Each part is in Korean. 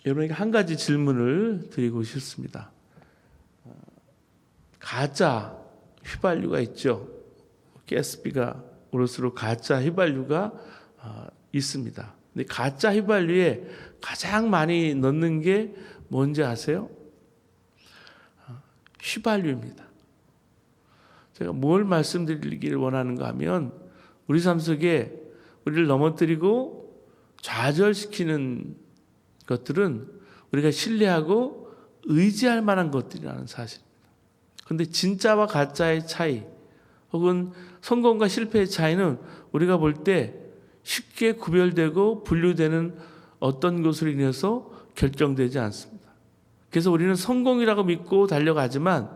여러분에게 한 가지 질문을 드리고 싶습니다. 가짜 휘발유가 있죠. 가스비가 오를수록 가짜 휘발유가 있습니다. 근데 가짜 휘발유에 가장 많이 넣는 게 뭔지 아세요? 휘발유입니다. 제가 뭘 말씀드리기를 원하는가 하면 우리 삶 속에 우리를 넘어뜨리고 좌절시키는 것들은 우리가 신뢰하고 의지할 만한 것들이라는 사실입니다. 그런데 진짜와 가짜의 차이 혹은 성공과 실패의 차이는 우리가 볼 때 쉽게 구별되고 분류되는 어떤 것으로 인해서 결정되지 않습니다. 그래서 우리는 성공이라고 믿고 달려가지만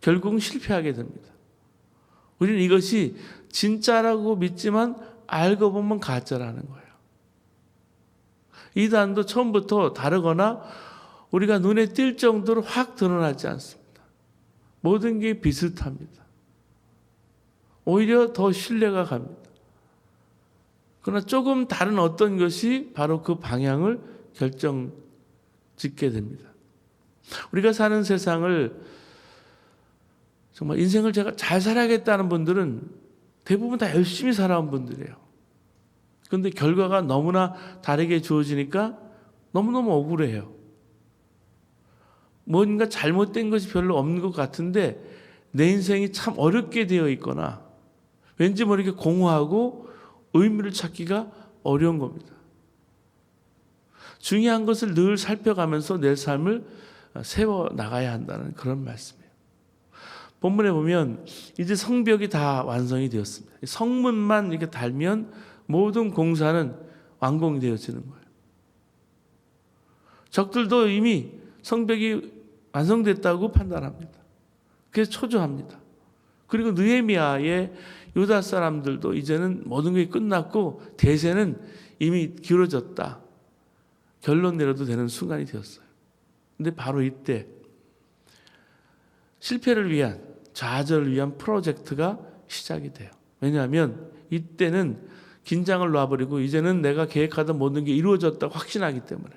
결국은 실패하게 됩니다. 우리는 이것이 진짜라고 믿지만 알고 보면 가짜라는 거예요. 이단도 처음부터 다르거나 우리가 눈에 띌 정도로 확 드러나지 않습니다. 모든 게 비슷합니다. 오히려 더 신뢰가 갑니다. 그러나 조금 다른 어떤 것이 바로 그 방향을 결정짓게 됩니다. 우리가 사는 세상을 정말 인생을 제가 잘 살아야겠다는 분들은 대부분 다 열심히 살아온 분들이에요. 그런데 결과가 너무나 다르게 주어지니까 너무너무 억울해요. 뭔가 잘못된 것이 별로 없는 것 같은데 내 인생이 참 어렵게 되어 있거나 왠지 모르게 공허하고 의미를 찾기가 어려운 겁니다. 중요한 것을 늘 살펴가면서 내 삶을 세워나가야 한다는 그런 말씀이에요. 본문에 보면 이제 성벽이 다 완성이 되었습니다. 성문만 이렇게 달면 모든 공사는 완공이 되어지는 거예요. 적들도 이미 성벽이 완성됐다고 판단합니다. 그래서 초조합니다. 그리고 느헤미야의 유다 사람들도 이제는 모든 게 끝났고 대세는 이미 기울어졌다. 결론 내려도 되는 순간이 되었어요. 근데 바로 이때 실패를 위한 좌절을 위한 프로젝트가 시작이 돼요. 왜냐하면 이때는 긴장을 놔버리고 이제는 내가 계획하던 모든 게 이루어졌다고 확신하기 때문에.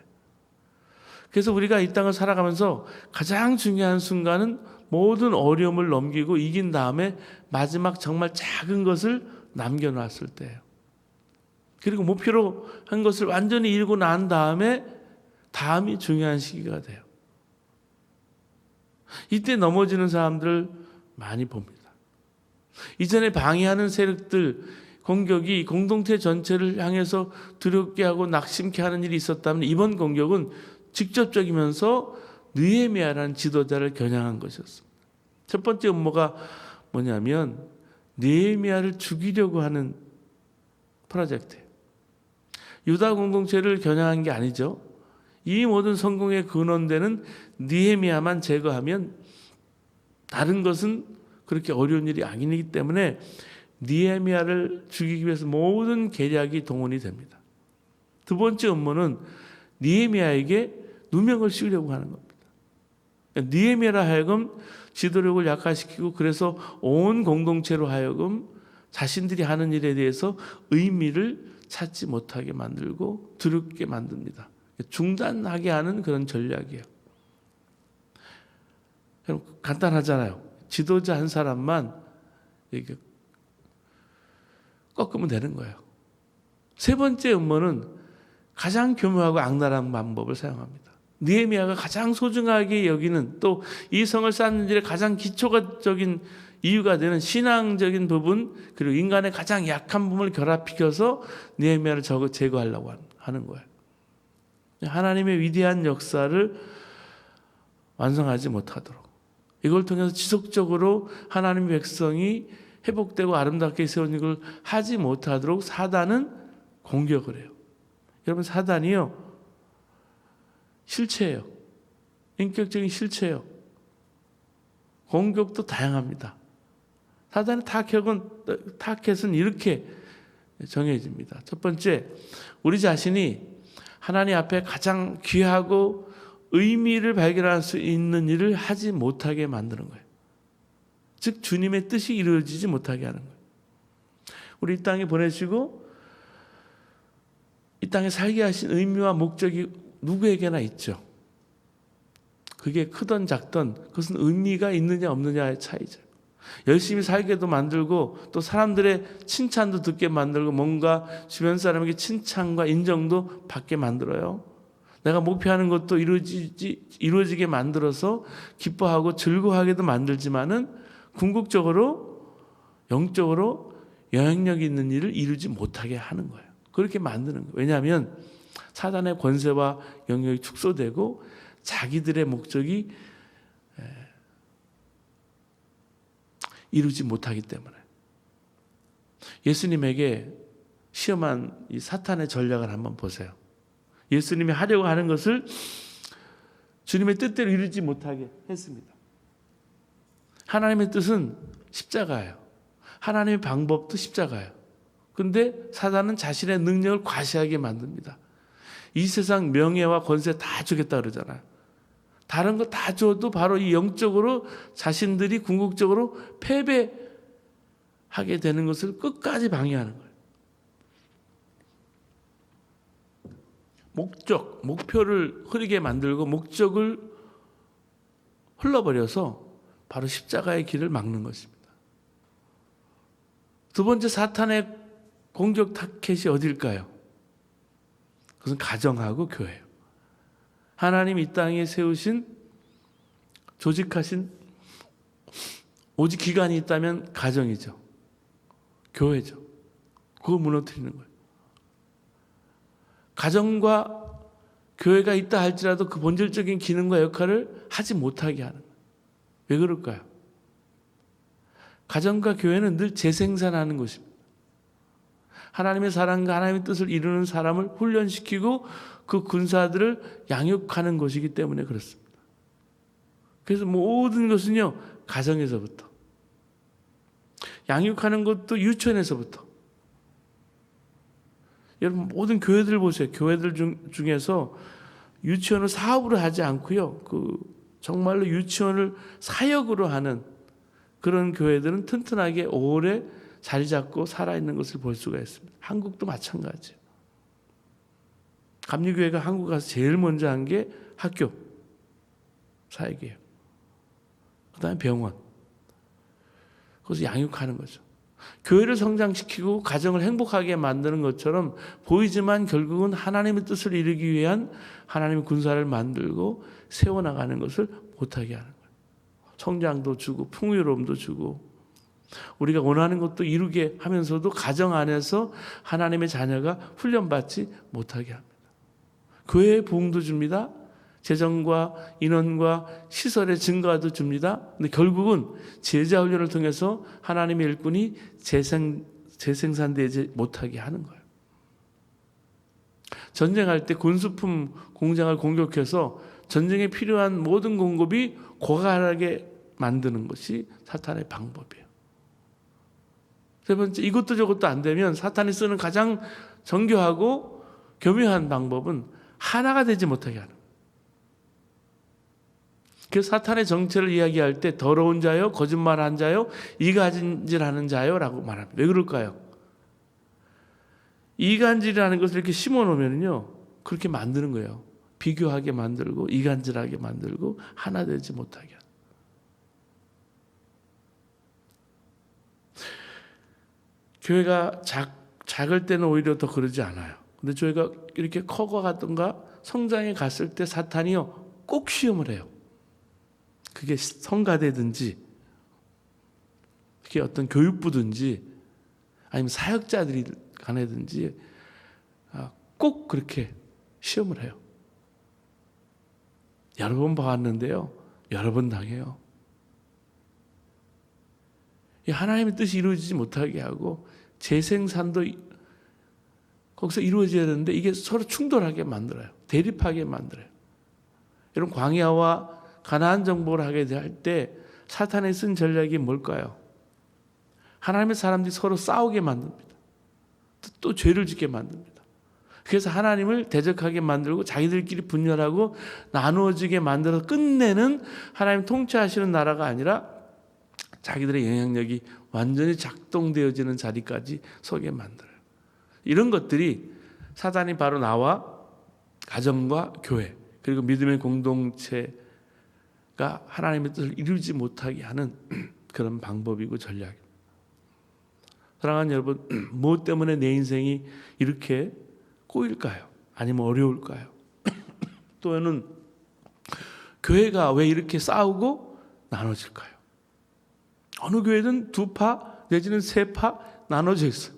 그래서 우리가 이 땅을 살아가면서 가장 중요한 순간은 모든 어려움을 넘기고 이긴 다음에 마지막 정말 작은 것을 남겨놨을 때예요. 그리고 목표로 한 것을 완전히 이루고 난 다음에 다음이 중요한 시기가 돼요. 이때 넘어지는 사람들을 많이 봅니다. 이전에 방해하는 세력들 공격이 공동체 전체를 향해서 두렵게 하고 낙심케 하는 일이 있었다면 이번 공격은 직접적이면서 느헤미야라는 지도자를 겨냥한 것이었습니다. 첫 번째 음모가 뭐냐면 느헤미야를 죽이려고 하는 프로젝트예요. 유다 공동체를 겨냥한 게 아니죠. 이 모든 성공의 근원되는 느헤미야만 제거하면 다른 것은 그렇게 어려운 일이 아니기 때문에 느헤미야를 죽이기 위해서 모든 계략이 동원이 됩니다. 두 번째 음모는 느헤미야에게 누명을 씌우려고 하는 겁니다. 느헤미야라 하여금 지도력을 약화시키고 그래서 온 공동체로 하여금 자신들이 하는 일에 대해서 의미를 찾지 못하게 만들고 두렵게 만듭니다. 중단하게 하는 그런 전략이에요. 그럼 간단하잖아요. 지도자 한 사람만 이렇게 꺾으면 되는 거예요. 세 번째 음모는 가장 교묘하고 악랄한 방법을 사용합니다. 느헤미야가 가장 소중하게 여기는 또 이 성을 쌓는 일에 가장 기초적인 이유가 되는 신앙적인 부분 그리고 인간의 가장 약한 부분을 결합시켜서 느헤미야를 제거하려고 하는 거예요. 하나님의 위대한 역사를 완성하지 못하도록 이걸 통해서 지속적으로 하나님의 백성이 회복되고 아름답게 세운 이걸 하지 못하도록 사단은 공격을 해요. 여러분 사단이요 실체예요. 인격적인 실체예요. 공격도 다양합니다. 사단의 타겟은 이렇게 정해집니다. 첫 번째, 우리 자신이 하나님 앞에 가장 귀하고 의미를 발견할 수 있는 일을 하지 못하게 만드는 거예요. 즉 주님의 뜻이 이루어지지 못하게 하는 거예요. 우리 이 땅에 보내시고 이 땅에 살게 하신 의미와 목적이 누구에게나 있죠. 그게 크던 작던 그것은 의미가 있느냐 없느냐의 차이죠. 열심히 살게도 만들고 또 사람들의 칭찬도 듣게 만들고 뭔가 주변 사람에게 칭찬과 인정도 받게 만들어요. 내가 목표하는 것도 이루어지게 만들어서 기뻐하고 즐거워하게도 만들지만은 궁극적으로 영적으로 영향력 있는 일을 이루지 못하게 하는 거예요. 그렇게 만드는 거예요. 왜냐하면 사단의 권세와 영역이 축소되고 자기들의 목적이 이루지 못하기 때문에. 예수님에게 시험한 이 사탄의 전략을 한번 보세요. 예수님이 하려고 하는 것을 주님의 뜻대로 이루지 못하게 했습니다. 하나님의 뜻은 십자가예요. 하나님의 방법도 십자가예요. 근데 사단은 자신의 능력을 과시하게 만듭니다. 이 세상 명예와 권세 다 주겠다 그러잖아요. 다른 거 다 줘도 바로 이 영적으로 자신들이 궁극적으로 패배하게 되는 것을 끝까지 방해하는 거예요. 목표를 흐리게 만들고 목적을 흘러버려서 바로 십자가의 길을 막는 것입니다. 두 번째 사탄의 공격 타켓이 어딜까요? 그것은 가정하고 교회예요. 하나님 이 땅에 세우신 조직하신 오직 기관이 있다면 가정이죠. 교회죠. 그걸 무너뜨리는 거예요. 가정과 교회가 있다 할지라도 그 본질적인 기능과 역할을 하지 못하게 하는 거예요. 왜 그럴까요? 가정과 교회는 늘 재생산하는 것입니다. 하나님의 사랑과 하나님의 뜻을 이루는 사람을 훈련시키고 그 군사들을 양육하는 것이기 때문에 그렇습니다. 그래서 모든 것은요, 가정에서부터. 양육하는 것도 유치원에서부터. 여러분 모든 교회들 보세요. 교회들 중에서 유치원을 사업으로 하지 않고요. 정말로 유치원을 사역으로 하는 그런 교회들은 튼튼하게 오래 자리 잡고 살아있는 것을 볼 수가 있습니다. 한국도 마찬가지예요. 감리교회가 한국 가서 제일 먼저 한 게 학교 사역이에요. 그 다음에 병원. 그래서 양육하는 거죠. 교회를 성장시키고 가정을 행복하게 만드는 것처럼 보이지만 결국은 하나님의 뜻을 이루기 위한 하나님의 군사를 만들고 세워나가는 것을 못하게 하는 거예요. 성장도 주고 풍요로움도 주고 우리가 원하는 것도 이루게 하면서도 가정 안에서 하나님의 자녀가 훈련받지 못하게 합니다. 교회에 부흥도 줍니다. 재정과 인원과 시설의 증가도 줍니다. 근데 결국은 제자 훈련을 통해서 하나님의 일꾼이 재생산되지 못하게 하는 거예요. 전쟁할 때 군수품 공장을 공격해서 전쟁에 필요한 모든 공급이 고갈하게 만드는 것이 사탄의 방법이에요. 세 번째, 이것도 저것도 안 되면 사탄이 쓰는 가장 정교하고 교묘한 방법은 하나가 되지 못하게 하는 거예요. 그래서 사탄의 정체를 이야기할 때 더러운 자요, 거짓말한 자요, 이간질하는 자요라고 말합니다. 왜 그럴까요? 이간질이라는 것을 이렇게 심어놓으면요, 그렇게 만드는 거예요. 비교하게 만들고 이간질하게 만들고 하나 되지 못하게 하는. 교회가 작을 때는 오히려 더 그러지 않아요. 근데 저희가 이렇게 커가든가 성장해 갔을 때 사탄이요, 꼭 시험을 해요. 그게 성가대든지 그게 어떤 교육부든지 아니면 사역자들이 간에든지 꼭 그렇게 시험을 해요. 여러 번 봐왔는데요, 여러 번 당해요. 하나님의 뜻이 이루어지지 못하게 하고 재생산도 거기서 이루어져야 되는데 이게 서로 충돌하게 만들어요. 대립하게 만들어요. 여러분 광야와 가나안 정복을 하게 될 때 사탄이 쓴 전략이 뭘까요? 하나님의 사람들이 서로 싸우게 만듭니다. 또 죄를 짓게 만듭니다. 그래서 하나님을 대적하게 만들고 자기들끼리 분열하고 나누어지게 만들어서 끝내는 하나님 통치하시는 나라가 아니라 자기들의 영향력이 완전히 작동되어지는 자리까지 서게 만들어요. 이런 것들이 사단이 바로 나와 가정과 교회 그리고 믿음의 공동체가 하나님의 뜻을 이루지 못하게 하는 그런 방법이고 전략입니다. 사랑하는 여러분, 무엇 때문에 내 인생이 이렇게 꼬일까요? 아니면 어려울까요? 또는 교회가 왜 이렇게 싸우고 나눠질까요? 어느 교회든 두 파 내지는 세 파 나눠져 있어요.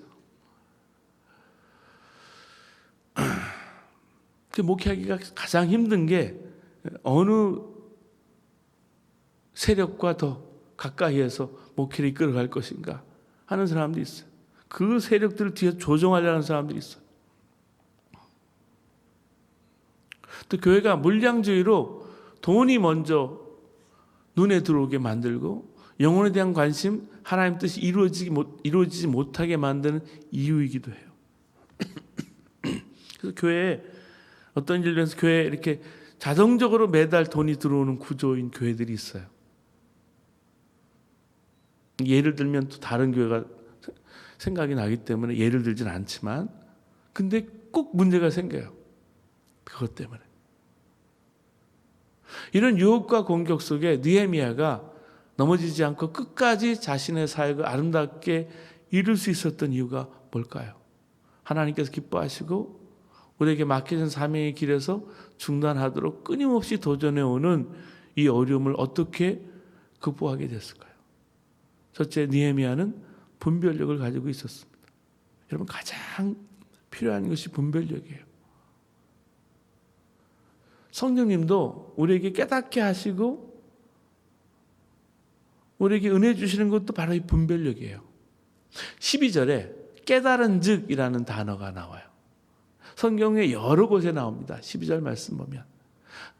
목회하기가 가장 힘든 게 어느 세력과 더 가까이에서 목회를 이끌어갈 것인가 하는 사람들이 있어요. 그 세력들을 뒤에 조종하려는 사람들이 있어요. 또 교회가 물량주의로 돈이 먼저 눈에 들어오게 만들고 영혼에 대한 관심, 하나님 뜻이 이루어지지 못하게 만드는 이유이기도 해요. 그래서 교회에 어떤 일로 해서 교회에 이렇게 자동적으로 매달 돈이 들어오는 구조인 교회들이 있어요. 예를 들면 또 다른 교회가 생각이 나기 때문에 예를 들진 않지만 근데 꼭 문제가 생겨요. 그것 때문에. 이런 유혹과 공격 속에 느헤미야가 넘어지지 않고 끝까지 자신의 사역을 아름답게 이룰 수 있었던 이유가 뭘까요? 하나님께서 기뻐하시고 우리에게 맡겨진 사명의 길에서 중단하도록 끊임없이 도전해오는 이 어려움을 어떻게 극복하게 됐을까요? 첫째, 느헤미야는 분별력을 가지고 있었습니다. 여러분, 가장 필요한 것이 분별력이에요. 성령님도 우리에게 깨닫게 하시고 우리에게 은혜 주시는 것도 바로 이 분별력이에요. 12절에 깨달은 즉이라는 단어가 나와요. 성경에 여러 곳에 나옵니다. 12절 말씀 보면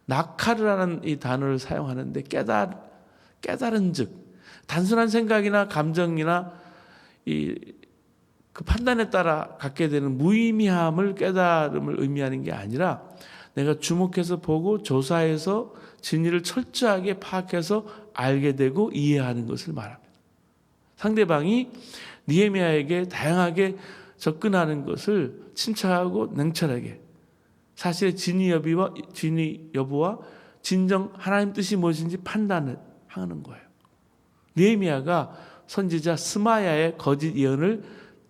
나카르라는 이 단어를 사용하는데 깨달은 즉, 단순한 생각이나 감정이나 그 판단에 따라 갖게 되는 무의미함을 깨달음을 의미하는 게 아니라 내가 주목해서 보고 조사해서 진리를 철저하게 파악해서 알게 되고 이해하는 것을 말합니다. 상대방이 느헤미야에게 다양하게 접근하는 것을 침착하고 냉철하게 사실의 진위 여부와 진정 하나님 뜻이 무엇인지 판단을 하는 거예요. 느헤미야가 선지자 스마야의 거짓 예언을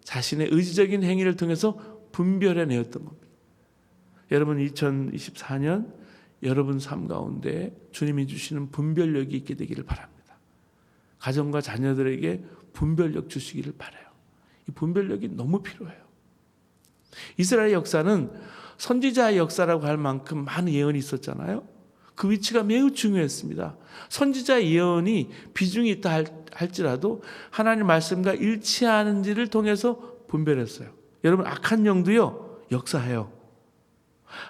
자신의 의지적인 행위를 통해서 분별해내었던 겁니다. 여러분, 2024년 여러분 삶 가운데 주님이 주시는 분별력이 있게 되기를 바랍니다. 가정과 자녀들에게 분별력 주시기를 바라요. 이 분별력이 너무 필요해요. 이스라엘 역사는 선지자의 역사라고 할 만큼 많은 예언이 있었잖아요. 그 위치가 매우 중요했습니다. 선지자의 예언이 비중이 있다 할지라도 하나님 말씀과 일치하는지를 통해서 분별했어요. 여러분, 악한 영도요 역사해요.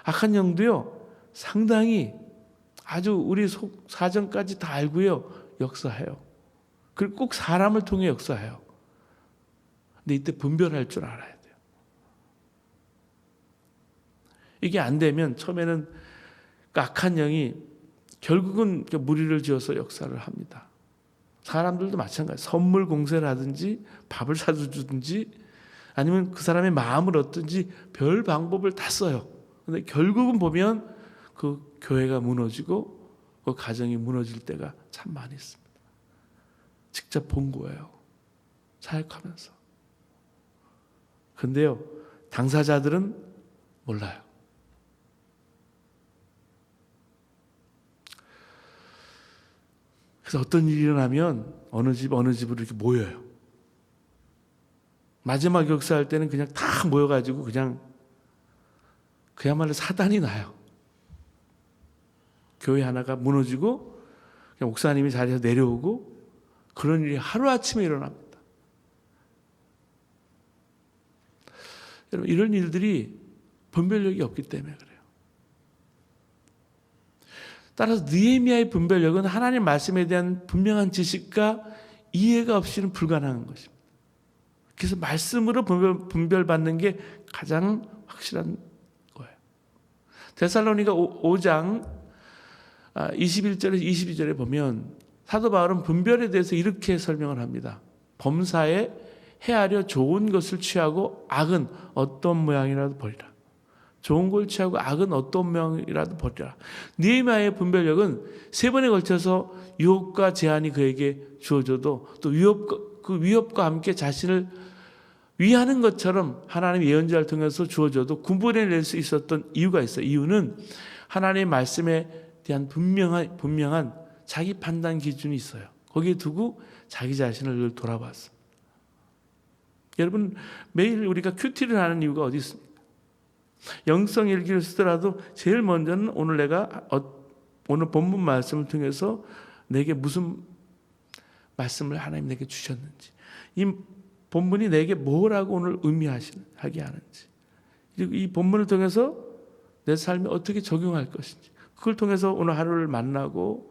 악한 영도요 상당히 아주 우리 속 사정까지 다 알고요 역사해요. 그리고 꼭 사람을 통해 역사해요. 근데 이때 분별할 줄 알아야 돼요. 이게 안 되면 처음에는 악한 영이 결국은 무리를 지어서 역사를 합니다. 사람들도 마찬가지. 선물 공세라든지 밥을 사주든지 아니면 그 사람의 마음을 얻든지 별 방법을 다 써요. 근데 결국은 보면 그 교회가 무너지고 그 가정이 무너질 때가 참 많이 있습니다. 직접 본 거예요. 사역하면서. 근데요, 당사자들은 몰라요. 그래서 어떤 일이 일어나면 어느 집으로 이렇게 모여요. 마지막 역사할 때는 그냥 다 모여가지고 그야말로 사단이 나요. 교회 하나가 무너지고 그냥 목사님이 자리에서 내려오고 그런 일이 하루아침에 일어납니다. 여러분, 이런 일들이 분별력이 없기 때문에 그래요. 따라서 느헤미야의 분별력은 하나님 말씀에 대한 분명한 지식과 이해가 없이는 불가능한 것입니다. 그래서 말씀으로 분별받는 게 가장 확실한 거예요. 데살로니가 5장 21절에서 22절에 보면 사도 바울은 분별에 대해서 이렇게 설명을 합니다. 범사에 헤아려 좋은 것을 취하고 악은 어떤 모양이라도 버리라. 좋은 걸 취하고 악은 어떤 명이라도 버리라. 느헤미야의 분별력은 3번에 걸쳐서 유혹과 제한이 그에게 주어져도 또 그 위협과 함께 자신을 위하는 것처럼 하나님의 예언자를 통해서 주어져도 구분해낼 수 있었던 이유가 있어요. 이유는 하나님의 말씀에 대한 분명한 자기 판단 기준이 있어요. 거기에 두고 자기 자신을 늘 돌아봤어. 여러분, 매일 우리가 큐티를 하는 이유가 어디 있습니까? 영성 일기를 쓰더라도 제일 먼저는 오늘 본문 말씀을 통해서 내게 무슨 말씀을 하나님 내게 주셨는지, 이 본문이 내게 뭐라고 오늘 하게 하는지, 그리고 이 본문을 통해서 내 삶에 어떻게 적용할 것인지, 그걸 통해서 오늘 하루를 만나고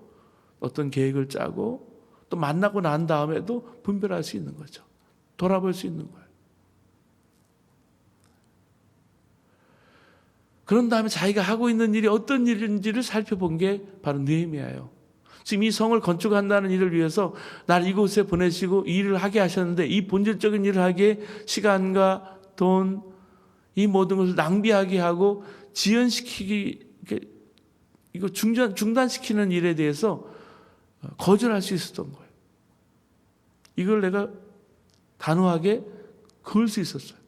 어떤 계획을 짜고 또 만나고 난 다음에도 분별할 수 있는 거죠. 돌아볼 수 있는 거예요. 그런 다음에 자기가 하고 있는 일이 어떤 일인지를 살펴본 게 바로 느헤미야예요. 지금 이 성을 건축한다는 일을 위해서 날 이곳에 보내시고 이 일을 하게 하셨는데, 이 본질적인 일을 하기에 시간과 돈, 이 모든 것을 낭비하게 하고 이거 중단시키는 일에 대해서 거절할 수 있었던 거예요. 이걸 내가 단호하게 그을 수 있었어요.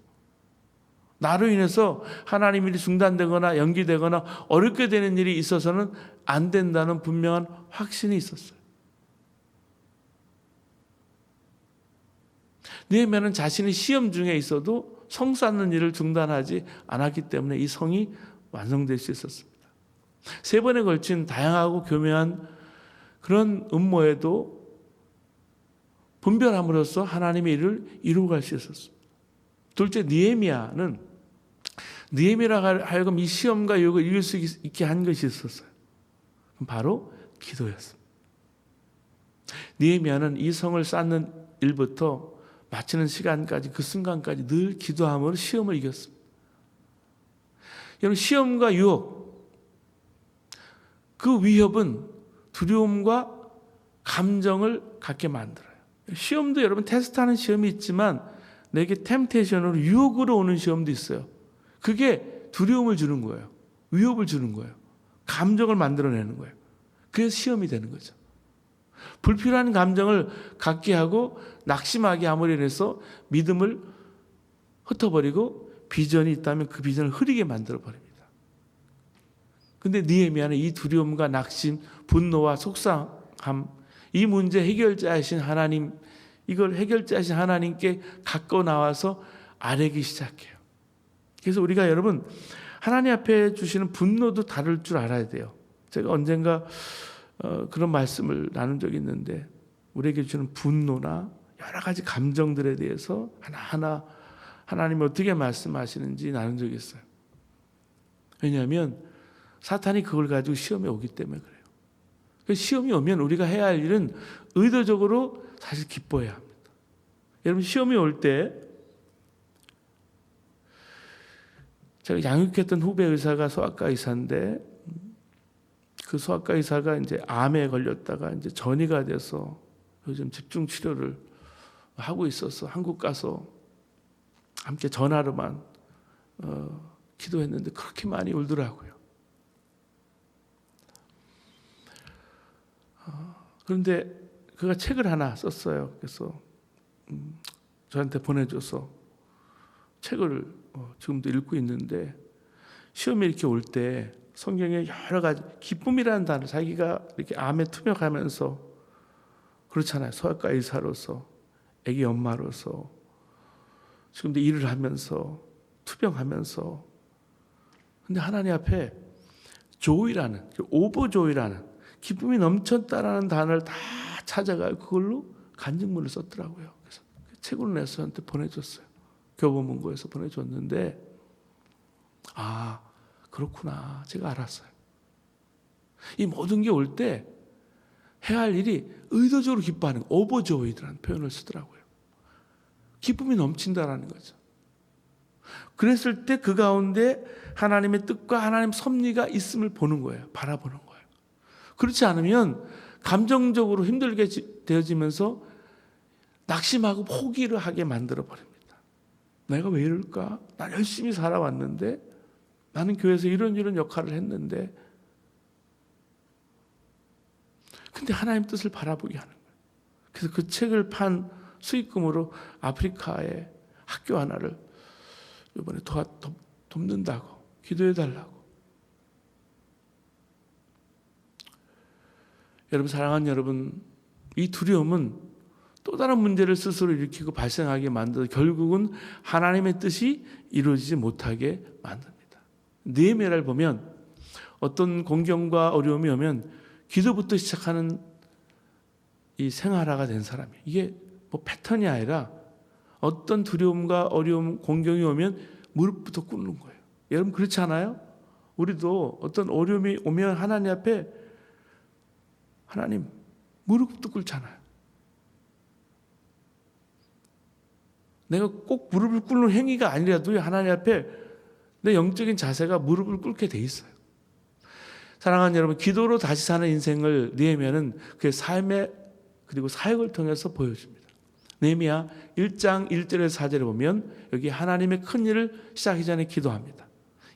나로 인해서 하나님 일이 중단되거나 연기되거나 어렵게 되는 일이 있어서는 안 된다는 분명한 확신이 있었어요. 느헤미야는 자신이 시험 중에 있어도 성 쌓는 일을 중단하지 않았기 때문에 이 성이 완성될 수 있었습니다. 3번에 걸친 다양하고 교묘한 그런 음모에도 분별함으로써 하나님의 일을 이루어 갈 수 있었습니다. 둘째, 느헤미야라 하여금 이 시험과 유혹을 이길 수 있게 한 것이 있었어요. 바로 기도였습니다. 느헤미야는 이 성을 쌓는 일부터 마치는 시간까지, 그 순간까지 늘 기도함으로 시험을 이겼습니다. 여러분, 시험과 유혹, 그 위협은 두려움과 감정을 갖게 만들어요. 시험도 여러분 테스트하는 시험이 있지만 내게 템테이션으로, 유혹으로 오는 시험도 있어요. 그게 두려움을 주는 거예요. 위협을 주는 거예요. 감정을 만들어내는 거예요. 그래서 시험이 되는 거죠. 불필요한 감정을 갖게 하고 낙심하게 함으로 인해서 믿음을 흩어버리고 비전이 있다면 그 비전을 흐리게 만들어버립니다. 그런데 느헤미야는 이 두려움과 낙심, 분노와 속상함, 이 문제 해결자이신 하나님, 이걸 해결자이신 하나님께 갖고 나와서 아뢰기 시작해요. 그래서 우리가 여러분, 하나님 앞에 주시는 분노도 다를 줄 알아야 돼요. 제가 언젠가 그런 말씀을 나눈 적이 있는데, 우리에게 주는 분노나 여러 가지 감정들에 대해서 하나하나 하나님이 어떻게 말씀하시는지 나눈 적이 있어요. 왜냐하면 사탄이 그걸 가지고 시험에 오기 때문에 그래요. 시험이 오면 우리가 해야 할 일은 의도적으로 사실 기뻐해야 합니다. 여러분, 시험이 올 때, 제가 양육했던 후배 의사가 소아과 의사인데, 그 소아과 의사가 이제 암에 걸렸다가 이제 전이가 돼서 요즘 집중 치료를 하고 있어서 한국 가서 함께 전화로만 기도했는데 그렇게 많이 울더라고요. 그런데 그가 책을 하나 썼어요. 그래서 저한테 보내줘서 책을 지금도 읽고 있는데, 시험이 이렇게 올 때 성경에 여러 가지 기쁨이라는 단어, 자기가 이렇게 암에 투병하면서 그렇잖아요. 소아과 의사로서, 아기 엄마로서 지금도 일을 하면서 투병하면서, 근데 하나님 앞에 조이라는, 오버조이라는, 기쁨이 넘쳤다라는 단어를 다 찾아가요. 그걸로 간증문을 썼더라고요. 그래서 책으로 내서 저한테 보내줬어요. 교보문고에서 보내줬는데, 아, 그렇구나, 제가 알았어요. 이 모든 게 올 때 해야 할 일이 의도적으로 기뻐하는, 오버조이라는 표현을 쓰더라고요. 기쁨이 넘친다라는 거죠. 그랬을 때 그 가운데 하나님의 뜻과 하나님 섭리가 있음을 보는 거예요. 바라보는 거예요. 그렇지 않으면 감정적으로 힘들게 되어지면서 낙심하고 포기를 하게 만들어 버립니다. 내가 왜 이럴까? 난 열심히 살아왔는데 나는 교회에서 이런 역할을 했는데, 근데 하나님 뜻을 바라보게 하는 거예요. 그래서 그 책을 판 수익금으로 아프리카의 학교 하나를 이번에 돕는다고, 기도해달라고. 여러분, 사랑하는 여러분, 이 두려움은 또 다른 문제를 스스로 일으키고 발생하게 만들어 결국은 하나님의 뜻이 이루어지지 못하게 만듭니다. 느헤미야를 보면 어떤 공경과 어려움이 오면 기도부터 시작하는 이 생활화가 된 사람이에요. 이게 뭐 패턴이 아니라 어떤 두려움과 어려움, 공경이 오면 무릎부터 꿇는 거예요. 여러분 그렇지 않아요? 우리도 어떤 어려움이 오면 하나님 앞에 하나님 무릎부터 꿇잖아요. 내가 꼭 무릎을 꿇는 행위가 아니라도 하나님 앞에 내 영적인 자세가 무릎을 꿇게 돼 있어요. 사랑하는 여러분, 기도로 다시 사는 인생을 느헤미야는 그의 삶의 그리고 사역을 통해서 보여줍니다. 느헤미야 1장 1절에서 4절에 보면 여기 하나님의 큰 일을 시작하기 전에 기도합니다.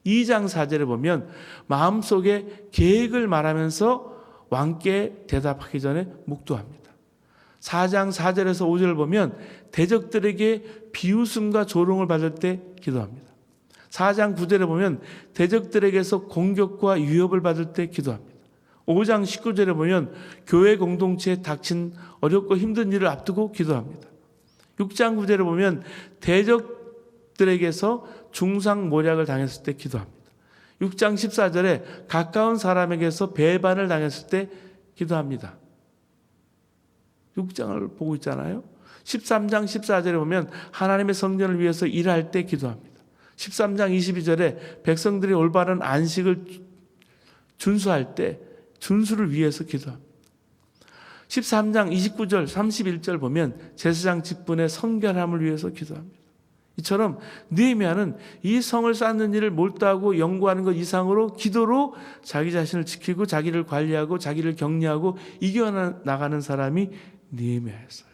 2장 4절에 보면 마음속에 계획을 말하면서 왕께 대답하기 전에 묵도합니다. 4장 4절에서 5절을 보면 대적들에게 비웃음과 조롱을 받을 때 기도합니다. 4장 9절에 보면 대적들에게서 공격과 위협을 받을 때 기도합니다. 5장 19절에 보면 교회 공동체에 닥친 어렵고 힘든 일을 앞두고 기도합니다. 6장 9절에 보면 대적들에게서 중상모략을 당했을 때 기도합니다. 6장 14절에 가까운 사람에게서 배반을 당했을 때 기도합니다. 6장을 보고 있잖아요. 13장 14절에 보면 하나님의 성전을 위해서 일할 때 기도합니다. 13장 22절에 백성들이 올바른 안식을 준수할 때 준수를 위해서 기도합니다. 13장 29절 31절 보면 제사장 직분의 성결함을 위해서 기도합니다. 이처럼 느헤미야는 이 성을 쌓는 일을 몰두하고 연구하는 것 이상으로 기도로 자기 자신을 지키고 자기를 관리하고 자기를 격려하고 이겨나가는 사람이 느헤미야였어요.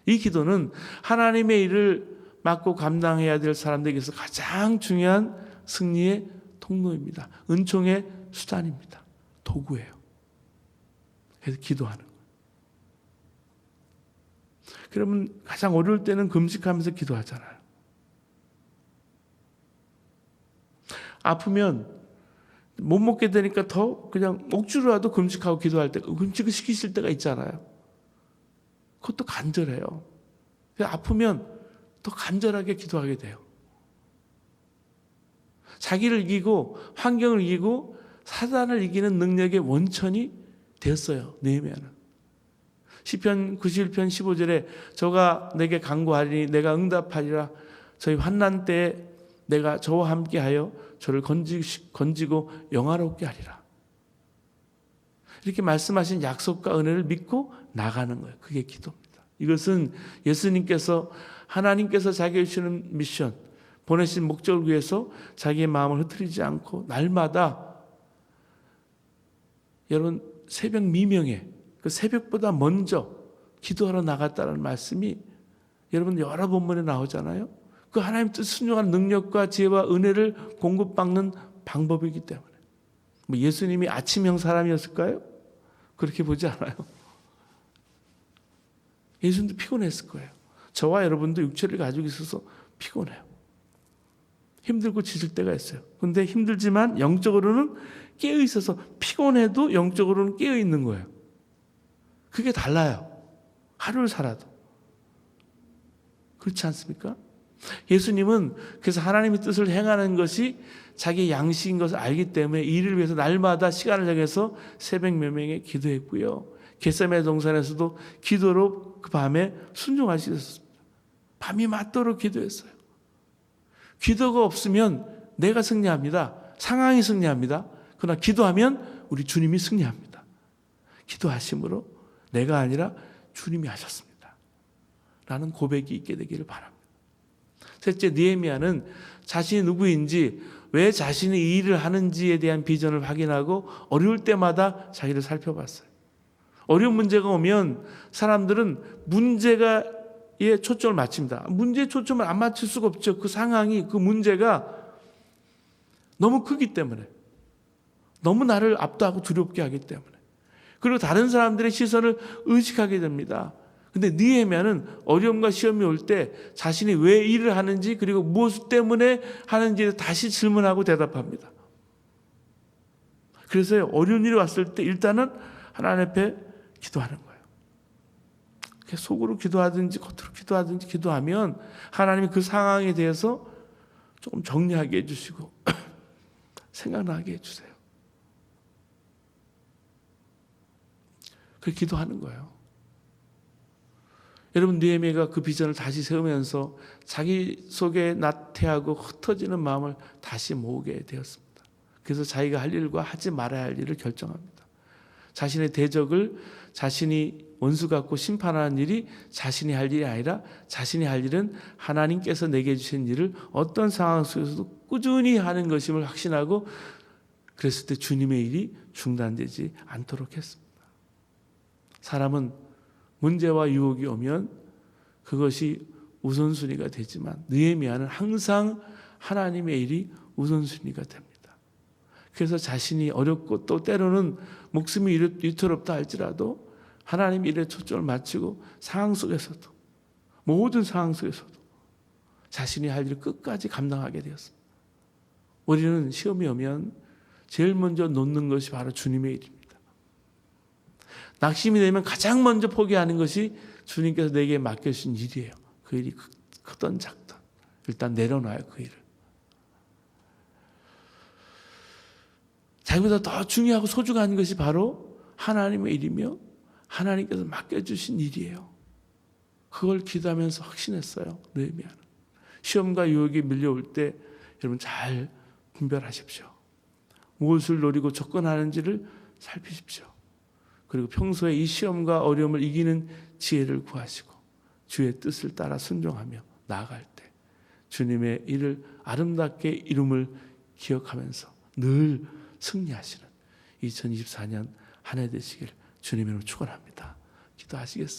이 기도는 하나님의 일을 맡고 감당해야 될 사람들에게서 가장 중요한 승리의 통로입니다. 은총의 수단입니다. 도구예요. 그래서 기도하는 거예요. 그러면 가장 어려울 때는 금식하면서 기도하잖아요. 아프면 못 먹게 되니까 더 그냥 억지로라도 금식하고 기도할 때, 금식을 시키실 때가 있잖아요. 그것도 간절해요. 아프면 더 간절하게 기도하게 돼요. 자기를 이기고 환경을 이기고 사단을 이기는 능력의 원천이 되었어요. 느헤미야는. 시편 91편 15절에 저가 내게 간구하리니 내가 응답하리라. 저희 환난 때에 내가 저와 함께하여 저를 건지고 영화롭게 하리라. 이렇게 말씀하신 약속과 은혜를 믿고 나가는 거예요. 그게 기도입니다. 이것은 예수님께서 하나님께서 자기에게 주시는 미션, 보내신 목적을 위해서 자기의 마음을 흐트리지 않고 날마다 여러분 새벽 미명에 그 새벽보다 먼저 기도하러 나갔다는 말씀이 여러분 여러 본문에 나오잖아요. 그 하나님 뜻 순종하는 능력과 지혜와 은혜를 공급받는 방법이기 때문에. 뭐 예수님이 아침형 사람이었을까요? 그렇게 보지 않아요. 예수님도 피곤했을 거예요. 저와 여러분도 육체를 가지고 있어서 피곤해요. 힘들고 지칠 때가 있어요. 근데 힘들지만 영적으로는 깨어 있어서 피곤해도 영적으로는 깨어 있는 거예요. 그게 달라요. 하루를 살아도. 그렇지 않습니까? 예수님은 그래서 하나님의 뜻을 행하는 것이 자기의 양식인 것을 알기 때문에 이를 위해서 날마다 시간을 정해서 새벽 몇명에 기도했고요. 겟세마네 동산에서도 기도로 그 밤에 순종하셨습니다. 밤이 맞도록 기도했어요. 기도가 없으면 내가 승리합니다. 상황이 승리합니다. 그러나 기도하면 우리 주님이 승리합니다. 기도하심으로 내가 아니라 주님이 하셨습니다. 라는 고백이 있게 되기를 바랍니다. 셋째, 느헤미야는 자신이 누구인지 왜 자신이 이 일을 하는지에 대한 비전을 확인하고 어려울 때마다 자기를 살펴봤어요. 어려운 문제가 오면 사람들은 문제에 초점을 맞춥니다. 문제에 초점을 안 맞출 수가 없죠. 그 상황이, 그 문제가 너무 크기 때문에. 너무 나를 압도하고 두렵게 하기 때문에. 그리고 다른 사람들의 시선을 의식하게 됩니다. 근데 느헤미야는 어려움과 시험이 올 때 자신이 왜 일을 하는지 그리고 무엇 때문에 하는지에 다시 질문하고 대답합니다. 그래서 어려운 일이 왔을 때 일단은 하나님 앞에 기도하는 거예요. 속으로 기도하든지 겉으로 기도하든지 기도하면 하나님이 그 상황에 대해서 조금 정리하게 해주시고 생각나게 해주세요. 그 기도하는 거예요. 여러분, 느헤미야가 그 비전을 다시 세우면서 자기 속에 나태하고 흩어지는 마음을 다시 모으게 되었습니다. 그래서 자기가 할 일과 하지 말아야 할 일을 결정합니다. 자신의 대적을 자신이 원수 갖고 심판하는 일이 자신이 할 일이 아니라 자신이 할 일은 하나님께서 내게 주신 일을 어떤 상황 속에서도 꾸준히 하는 것임을 확신하고 그랬을 때 주님의 일이 중단되지 않도록 했습니다. 사람은 문제와 유혹이 오면 그것이 우선순위가 되지만 느헤미야는 항상 하나님의 일이 우선순위가 됩니다. 그래서 자신이 어렵고 또 때로는 목숨이 위태롭다 할지라도 하나님 일에 초점을 맞추고 상황 속에서도 모든 상황 속에서도 자신이 할 일을 끝까지 감당하게 되었습니다. 우리는 시험이 오면 제일 먼저 놓는 것이 바로 주님의 일입니다. 낙심이 되면 가장 먼저 포기하는 것이 주님께서 내게 맡겨주신 일이에요. 그 일이 크든 작든 일단 내려놔요, 그 일을. 자기보다 더 중요하고 소중한 것이 바로 하나님의 일이며 하나님께서 맡겨주신 일이에요. 그걸 기도하면서 확신했어요, 느헤미야는. 시험과 유혹이 밀려올 때 여러분 잘 분별하십시오. 무엇을 노리고 접근하는지를 살피십시오. 그리고 평소에 이 시험과 어려움을 이기는 지혜를 구하시고 주의 뜻을 따라 순종하며 나아갈 때 주님의 일을 아름답게 이룸을 기억하면서 늘 승리하시는 2024년 한 해 되시길 주님으로 축원합니다. 기도하시겠습니다.